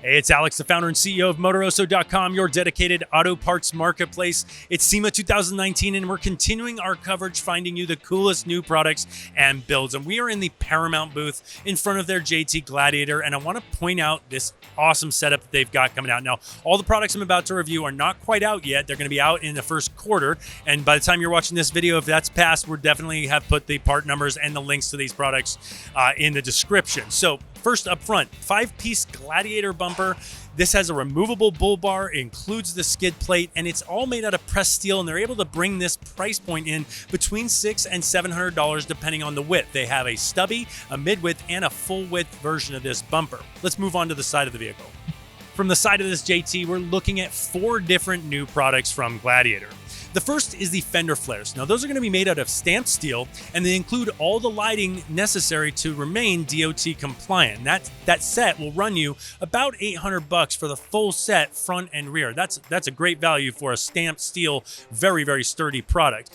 Hey, it's Alex, the founder and CEO of Motoroso.com, your dedicated auto parts marketplace. It's SEMA 2019, and we're continuing our coverage, finding you the coolest new products and builds. And we are in the Paramount booth in front of their JT Gladiator, and I want to point out this awesome setup that they've got coming out. Now, all the products I'm about to review are not quite out yet. They're going to be out in the first quarter, and by the time you're watching this video, if that's passed, we'll definitely have put the part numbers and the links to these products in the description. So, first up front, 5-piece Gladiator bumper. This has a removable bull bar, includes the skid plate, and it's all made out of pressed steel, and they're able to bring this price point in between $600 and $700 depending on the width. They have a stubby, a mid-width, and a full-width version of this bumper. Let's move on to the side of the vehicle. From the side of this JT, we're looking at 4 different new products from Gladiator. The first is the Fender Flares. Now, those are going to be made out of stamped steel, and they include all the lighting necessary to remain DOT compliant. That set will run you about $800 for the full set, front and rear. That's a great value for a stamped steel, very, very sturdy product.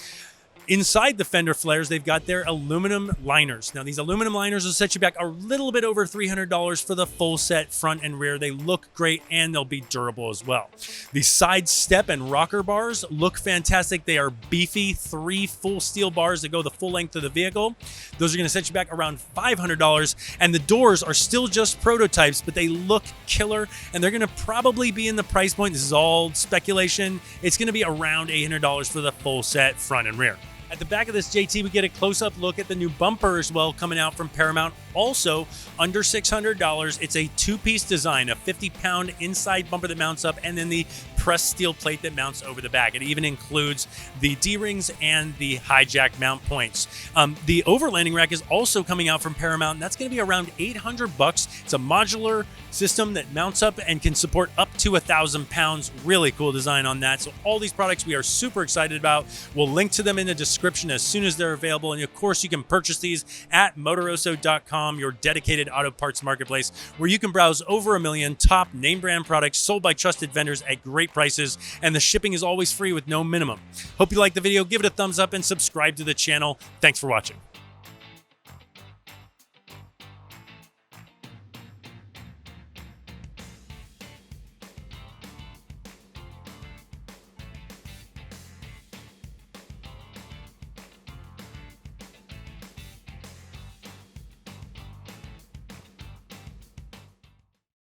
Inside the Fender Flares, they've got their aluminum liners. Now, these aluminum liners will set you back a little bit over $300 for the full set, front and rear. They look great, and they'll be durable as well. The side step and rocker bars look fantastic. They are beefy, 3 full steel bars that go the full length of the vehicle. Those are going to set you back around $500, and the doors are still just prototypes, but they look killer, and they're going to probably be in the price point. This is all speculation. It's going to be around $800 for the full set, front and rear. At the back of this JT, we get a close-up look at the new bumper as well, coming out from Paramount. Also, under $600, it's a 2-piece design, a 50-pound inside bumper that mounts up, and then the pressed steel plate that mounts over the back. It even includes the D-rings and the hijack mount points. The Overlanding rack is also coming out from Paramount, and that's going to be around $800. It's a modular system that mounts up and can support up to 1,000 pounds. Really cool design on that. So all these products we are super excited about. We'll link to them in the description as soon as they're available. And of course, you can purchase these at Motoroso.com, your dedicated auto parts marketplace, where you can browse over 1 million top name brand products sold by trusted vendors at great prices. And the shipping is always free with no minimum. Hope you liked the video. Give it a thumbs up and subscribe to the channel. Thanks for watching.